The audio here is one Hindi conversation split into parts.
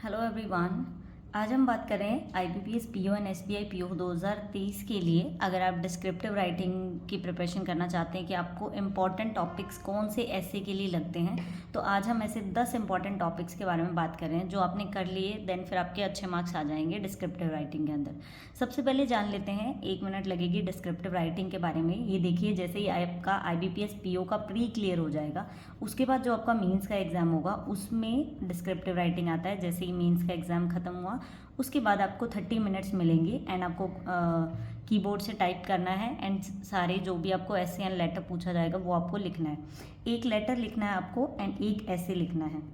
Hello everyone. आज हम बात करें IBPS PO and SBI PO 2023 के लिए। अगर आप डिस्क्रिप्टिव राइटिंग की प्रिपरेशन करना चाहते हैं कि आपको इम्पॉर्टेंट टॉपिक्स कौन से ऐसे के लिए लगते हैं, तो आज हम ऐसे 10 इंपॉर्टेंट टॉपिक्स के बारे में बात कर रहे हैं जो आपने कर लिए, देन फिर आपके अच्छे मार्क्स आ जाएंगे डिस्क्रिप्टिव राइटिंग के अंदर। सबसे पहले जान लेते हैं, 1 मिनट लगेगी डिस्क्रिप्टिव राइटिंग के बारे में। ये देखिए, जैसे ही आपका IBPS PO का प्री क्लियर हो जाएगा, उसके बाद जो आपका मीन्स का एग्ज़ाम होगा उसमें डिस्क्रिप्टिव राइटिंग आता है। जैसे ही मीन्स का एग्ज़ाम ख़त्म हुआ, उसके बाद आपको 30 मिनट्स मिलेंगे एंड आपको कीबोर्ड से टाइप करना है एंड सारे जो भी आपको ऐसे एंड लेटर पूछा जाएगा वो आपको लिखना है। एक लेटर लिखना है आपको एंड एक ऐसे लिखना है।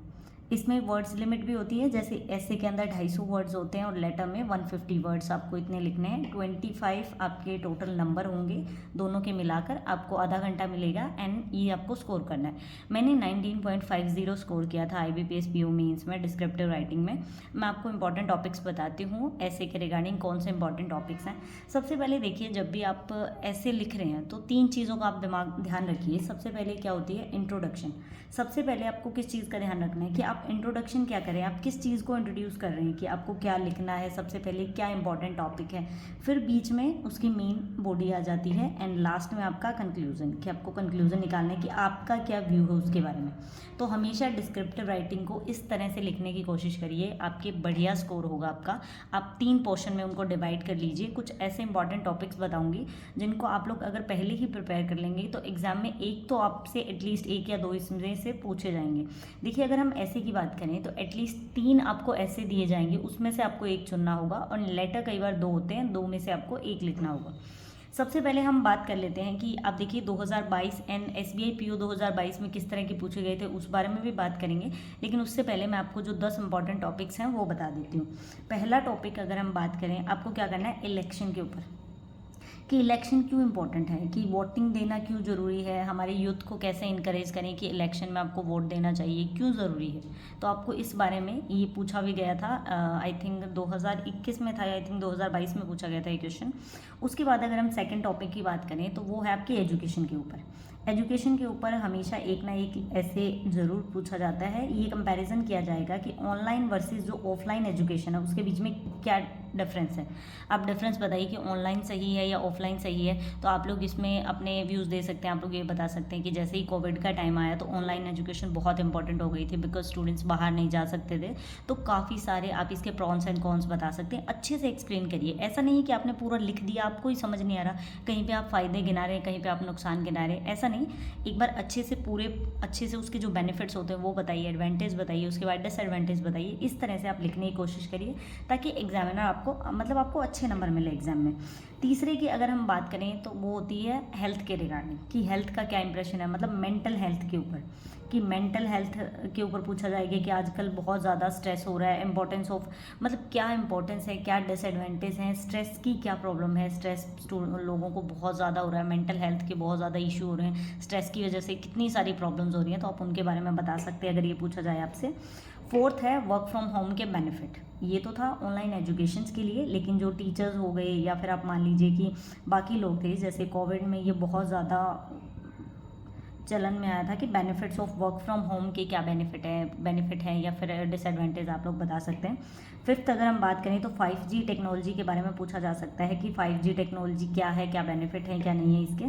इसमें वर्ड्स लिमिट भी होती है, जैसे ऐसे के अंदर 250 वर्ड्स होते हैं और लेटर में 150 वर्ड्स आपको इतने लिखने हैं। 25 आपके टोटल नंबर होंगे, दोनों के मिलाकर आपको आधा घंटा मिलेगा एंड ये आपको स्कोर करना है। मैंने 19.50 स्कोर किया था IBPS PO मेंस में डिस्क्रिप्टिव राइटिंग में। मैं आपको इंपॉर्टेंट टॉपिक्स बताती हूँ ऐसे के रिगार्डिंग कौन से इंपॉर्टेंट टॉपिक्स हैं। सबसे पहले देखिए, जब भी आप ऐसे लिख रहे हैं तो 3 चीज़ों का आप ध्यान रखिए। सबसे पहले क्या होती है, इंट्रोडक्शन। सबसे पहले आपको किस चीज़ का ध्यान रखना है कि आप इंट्रोडक्शन क्या करें, आप किस चीज़ को इंट्रोड्यूस कर रहे हैं, कि आपको क्या लिखना है, सबसे पहले क्या इंपॉर्टेंट टॉपिक है, फिर बीच में उसकी मेन बॉडी आ जाती है एंड लास्ट में आपका कंक्लूजन, कि आपको कंक्लूजन निकालना है कि आपका क्या व्यू है उसके बारे में। तो हमेशा डिस्क्रिप्टिव राइटिंग को इस तरह से लिखने की कोशिश करिए, आपके बढ़िया स्कोर होगा आपका। आप 3 पोर्शन में उनको डिवाइड कर लीजिए। कुछ ऐसे इंपॉर्टेंट टॉपिक्स बताऊंगी जिनको आप लोग अगर पहले ही प्रिपेयर कर लेंगे तो एग्जाम में एक तो आपसे एटलीस्ट 1 या 2 इसमें से पूछे जाएंगे। देखिए, अगर हम ऐसे की बात करें तो एटलीस्ट 3 आपको ऐसे दिए जाएंगे, उसमें से आपको 1 चुनना होगा और लेटर कई बार 2 होते हैं, 2 में से आपको 1 लिखना होगा। सबसे पहले हम बात कर लेते हैं कि आप देखिए 2022 एंड SBI PO 2022 में किस तरह के पूछे गए थे, उस बारे में भी बात करेंगे। लेकिन उससे पहले मैं आपको जो 10 इंपॉर्टेंट टॉपिक्स हैं वो बता देती हूँ। पहला टॉपिक अगर हम बात करें, आपको क्या करना है इलेक्शन के ऊपर, कि इलेक्शन क्यों इम्पोर्टेंट है, कि वोटिंग देना क्यों ज़रूरी है, हमारे यूथ को कैसे इनकरेज करें कि इलेक्शन में आपको वोट देना चाहिए, क्यों ज़रूरी है। तो आपको इस बारे में ये पूछा भी गया था, आई थिंक 2021 में था, आई थिंक 2022 में पूछा गया था ये क्वेश्चन। उसके बाद अगर हम सेकंड टॉपिक की बात करें तो वो है आपकी एजुकेशन के ऊपर। एजुकेशन के ऊपर हमेशा एक ना एक ऐसे ज़रूर पूछा जाता है। ये कंपैरिजन किया जाएगा कि ऑनलाइन वर्सेस जो ऑफलाइन एजुकेशन है उसके बीच में क्या डिफरेंस है। आप डिफरेंस बताइए कि ऑनलाइन सही है या ऑफलाइन सही है। तो आप लोग इसमें अपने व्यूज़ दे सकते हैं। आप लोग ये बता सकते हैं कि जैसे ही कोविड का टाइम आया तो ऑनलाइन एजुकेशन बहुत इंपॉर्टेंट हो गई थी, बिकॉज स्टूडेंट्स बाहर नहीं जा सकते थे। तो काफ़ी सारे आप इसके प्रॉन्स एंड कॉन्स बता सकते हैं, अच्छे से एक्सप्लेन करिए। ऐसा नहीं है कि आपने पूरा लिख दिया, आपको ही समझ नहीं आ रहा, कहीं पे आप फ़ायदे गिना रहे हैं, कहीं पे आप नुकसान गिना रहे हैं, ऐसा नहीं। एक बार अच्छे से अच्छे से उसके जो बेनिफिट्स होते हैं वो बताइए, एडवांटेज बताइए, उसके बाद डिसएडवांटेज बताइए। इस तरह से आप लिखने की कोशिश करिए ताकि एग्जामिनर आपको अच्छे नंबर मिले एग्जाम में। तीसरे की अगर हम बात करें तो वो होती है हेल्थ के रिगार्डिंग, कि हेल्थ का क्या इंप्रेशन है, मतलब मेंटल हेल्थ के ऊपर, कि मेंटल हेल्थ के ऊपर पूछा जाएगा कि आजकल बहुत ज़्यादा स्ट्रेस हो रहा है, इंपॉर्टेंस ऑफ, मतलब क्या इंपॉर्टेंस है, क्या डिसएडवांटेज है, स्ट्रेस की क्या प्रॉब्लम है, स्ट्रेस लोगों को बहुत ज़्यादा हो रहा है, मेंटल हेल्थ के बहुत ज़्यादा इशू हो रहे हैं, स्ट्रेस की वजह से कितनी सारी प्रॉब्लम्स हो रही हैं, तो आप उनके बारे में बता सकते हैं अगर ये पूछा जाए आपसे। फोर्थ है वर्क फ्रॉम होम के बेनिफिट। ये तो था ऑनलाइन एजुकेशन के लिए, लेकिन जो टीचर्स हो गए या फिर आप मान लीजिए कि बाकी लोग थे, जैसे कोविड में ये बहुत ज़्यादा चलन में आया था कि benefits of work from home के क्या बेनिफिट है या फिर डिसएडवांटेज आप लोग बता सकते हैं। फिफ्थ अगर हम बात करें तो 5G टेक्नोलॉजी के बारे में पूछा जा सकता है कि 5G टेक्नोलॉजी क्या है, क्या बेनिफिट है, क्या नहीं है इसके।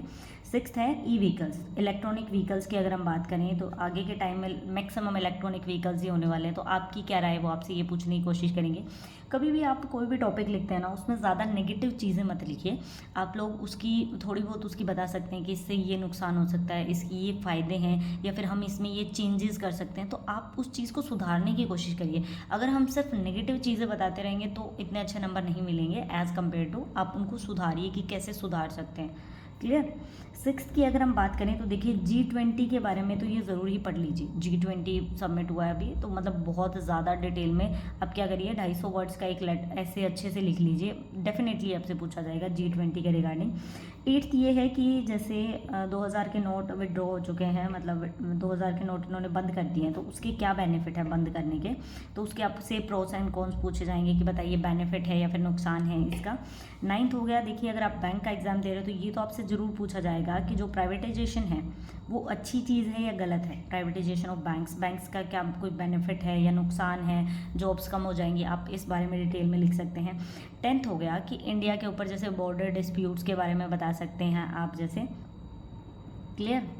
सिक्स्थ है ई-व्हीकल्स, इलेक्ट्रॉनिक व्हीकल्स की अगर हम बात करें तो आगे के टाइम में मैक्सिमम इलेक्ट्रॉनिक व्हीकल्स ही होने वाले हैं। तो आपकी क्या राय है वो आपसे ये पूछने की कोशिश करेंगे। कभी भी आप कोई भी टॉपिक लिखते हैं ना, उसमें ज़्यादा नेगेटिव चीज़ें मत लिखिए। आप लोग उसकी थोड़ी बहुत उसकी बता सकते हैं कि इससे ये नुकसान हो सकता है, इसकी ये फ़ायदे हैं, या फिर हम इसमें ये चेंजेस कर सकते हैं। तो आप उस चीज़ को सुधारने की कोशिश करिए। अगर हम सिर्फ नेगेटिव चीज़ें बताते रहेंगे तो इतने अच्छे नंबर नहीं मिलेंगे एज़ कम्पेयर टू, आप उनको सुधारिए कि कैसे सुधार सकते हैं। क्लियर। सिक्स्थ की अगर हम बात करें तो देखिए G20 के बारे में तो ये ज़रूर ही पढ़ लीजिए। G20 सबमिट हुआ है अभी, तो मतलब बहुत ज़्यादा डिटेल में अब क्या करिए, 250 वर्ड्स का एक ऐसे अच्छे से लिख लीजिए, डेफिनेटली आपसे पूछा जाएगा G20 के रिगार्डिंग। एट्थ ये है कि जैसे 2000 के नोट विड्रॉ हो चुके हैं, मतलब 2000 के नोट इन्होंने बंद कर दिए हैं, तो उसके क्या बेनिफिट है बंद करने के, तो उसके आपसे प्रोस एंड कॉन्स पूछे जाएंगे कि बताइए बेनिफिट है या फिर नुकसान है इसका। नाइन्थ हो गया, देखिए अगर आप बैंक का एग्जाम दे रहे हो तो ये तो आपसे ज़रूर पूछा जाएगा आएगा कि जो प्राइवेटाइजेशन है वो अच्छी चीज़ है या गलत है। प्राइवेटाइजेशन ऑफ बैंक्स का क्या कोई बेनिफिट है या नुकसान है, जॉब्स कम हो जाएंगी, आप इस बारे में डिटेल में लिख सकते हैं। 10th हो गया कि इंडिया के ऊपर जैसे बॉर्डर डिस्प्यूट्स के बारे में बता सकते हैं आप, जैसे क्लियर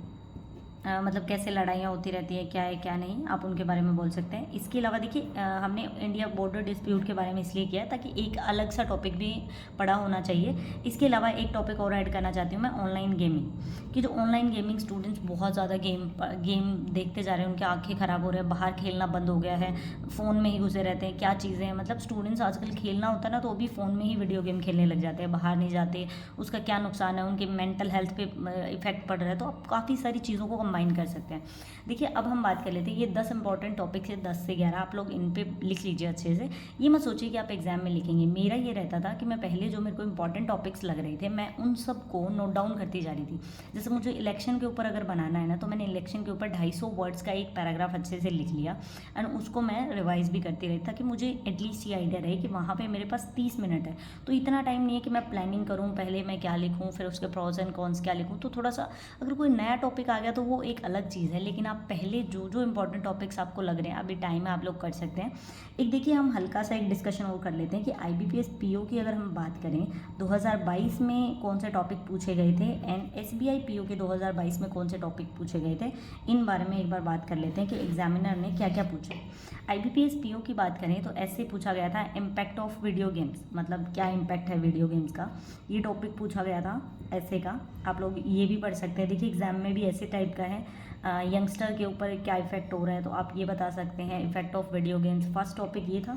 मतलब कैसे लड़ाइयाँ होती रहती है, क्या है क्या नहीं, आप उनके बारे में बोल सकते हैं। इसके अलावा देखिए हमने इंडिया बॉर्डर डिस्प्यूट के बारे में इसलिए किया ताकि एक अलग सा टॉपिक भी पढ़ा होना चाहिए। इसके अलावा एक टॉपिक और ऐड करना चाहती हूँ मैं, ऑनलाइन गेमिंग, कि जो ऑनलाइन गेमिंग स्टूडेंट्स बहुत ज़्यादा गेम देखते जा रहे हैं, उनकी आँखें ख़राब हो रही है, बाहर खेलना बंद हो गया है, फ़ोन में ही घुसे रहते हैं, क्या चीज़ें हैं, मतलब स्टूडेंट्स आजकल खेलना होता है ना तो वो भी फ़ोन में ही वीडियो गेम खेलने लग जाते हैं, बाहर नहीं जाते, उसका क्या नुकसान है, उनके मेंटल हेल्थ पे इफेक्ट पड़ रहा है। तो आप काफ़ी सारी चीज़ों को कंबाइन कर सकते हैं। देखिए अब हम बात कर लेते हैं, ये 10 इंपॉर्टेंट टॉपिक्स है, 10 से 11 आप लोग इन पे लिख लीजिए अच्छे से। ये मत सोचिए कि आप एग्जाम में लिखेंगे। मेरा ये रहता था कि मैं पहले जो मेरे को इंपॉर्टेंट टॉपिक्स लग रहे थे मैं उन सब को नोट डाउन करती जा रही थी। जैसे मुझे इलेक्शन के ऊपर अगर बनाना है ना तो मैंने इलेक्शन के ऊपर 250 वर्ड्स का एक पैराग्राफ अच्छे से लिख लिया एंड उसको मैं रिवाइज भी करती रही ताकि मुझे एटलीस्ट ये आइडिया रहे कि वहाँ पर मेरे पास 30 मिनट है, तो इतना टाइम नहीं है कि मैं प्लानिंग करूँ पहले मैं क्या लिखूँ फिर उसके प्रॉस एंड कॉन्स क्या लिखूँ। तो थोड़ा सा अगर कोई नया टॉपिक आ गया तो वो एक अलग चीज़ है, लेकिन आप पहले जो जो इंपॉर्टेंट टॉपिक्स आपको लग रहे हैं अभी टाइम है आप लोग कर सकते हैं। एक देखिए हम हल्का सा एक डिस्कशन और कर लेते हैं कि IBPS PO की अगर हम बात करें 2022 में कौन से टॉपिक पूछे गए थे एंड SBI PO के 2022 में कौन से टॉपिक पूछे गए थे, इन बारे में एक बार बात कर लेते हैं कि एग्जामिनर ने क्या क्या पूछा। IBPS PO की बात करें तो ऐसे पूछा गया था इम्पैक्ट ऑफ वीडियो गेम्स, मतलब क्या इम्पैक्ट है वीडियो गेम्स का, ये टॉपिक पूछा गया था ऐसे का। आप लोग ये भी पढ़ सकते हैं, देखिए एग्जाम में भी ऐसे टाइप का है, यंगस्टर के ऊपर क्या इफेक्ट हो रहा है तो आप ये बता सकते हैं, effect of video games. First topic ये था।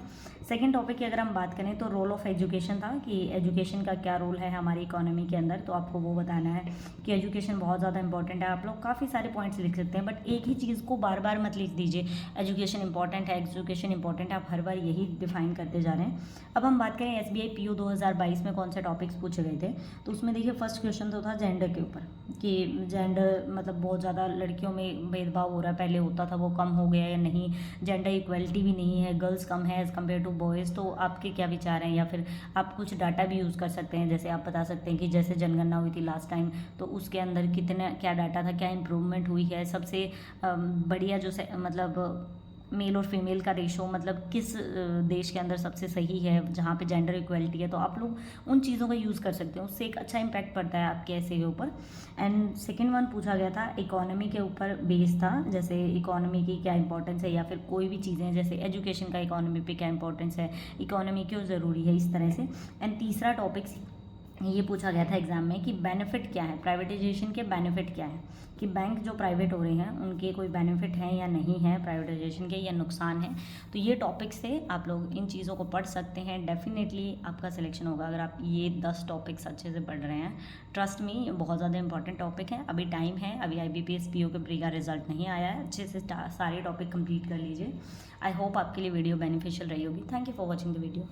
सेकंड टॉपिक की अगर हम बात करें तो रोल ऑफ एजुकेशन था कि एजुकेशन का क्या रोल है हमारी इकोनॉमी के अंदर, तो आपको वो बताना है कि एजुकेशन बहुत ज़्यादा इंपॉर्टेंट है। आप लोग काफ़ी सारे पॉइंट्स लिख सकते हैं बट एक ही चीज़ को बार बार मत लिख दीजिए, एजुकेशन इंपॉर्टेंट है एजुकेशन इंपॉर्टेंट है, आप हर बार यही डिफाइन करते जा रहे हैं। अब हम बात करें SBI PO 2022 में कौन से टॉपिक्स पूछे गए थे, तो उसमें देखिए फर्स्ट क्वेश्चन तो था जेंडर के ऊपर कि जेंडर मतलब बहुत ज़्यादा लड़कियों में भेदभाव हो रहा है, पहले होता था वो कम हो गया या नहीं, जेंडर इक्वलिटी भी नहीं है, गर्ल्स कम है एज़ कम्पेयर टू बॉयज़, तो आपके क्या विचार हैं। या फिर आप कुछ डाटा भी यूज़ कर सकते हैं, जैसे आप बता सकते हैं कि जैसे जनगणना हुई थी लास्ट टाइम तो उसके अंदर कितना क्या डाटा था, क्या इंप्रूवमेंट हुई है, सबसे बढ़िया जो मतलब मेल और फीमेल का रेशो मतलब किस देश के अंदर सबसे सही है जहाँ पे जेंडर इक्वलिटी है, तो आप लोग उन चीज़ों का यूज़ कर सकते हैं, उससे एक अच्छा इम्पैक्ट पड़ता है आपके ऐसे के ऊपर। एंड सेकंड वन पूछा गया था इकोनॉमी के ऊपर बेस था, जैसे इकोनॉमी की क्या इंपॉर्टेंस है या फिर कोई भी चीज़ें जैसे एजुकेशन का इकोनॉमी पे क्या इंपॉर्टेंस है, इकोनॉमी क्यों ज़रूरी है, इस तरह से। एंड तीसरा टॉपिक ये पूछा गया था एग्जाम में कि बेनिफिट क्या है, प्राइवेटाइजेशन के बेनिफिट क्या है, कि बैंक जो प्राइवेट हो रहे हैं उनके कोई बेनिफिट हैं या नहीं है प्राइवेटाइजेशन के, या नुकसान है। तो ये टॉपिक्स थे, आप लोग इन चीज़ों को पढ़ सकते हैं, डेफिनेटली आपका सिलेक्शन होगा अगर आप ये 10 टॉपिक्स अच्छे से पढ़ रहे हैं। ट्रस्ट मी ये बहुत ज़्यादा इंपॉर्टेंट टॉपिक है, अभी टाइम है, अभी IBPS PO के प्री का रिजल्ट नहीं आया है, अच्छे से सारे टॉपिक कंप्लीट कर लीजिए। आई होप आपके लिए वीडियो बेनिफिशियल रही होगी। Thank you for watching the video.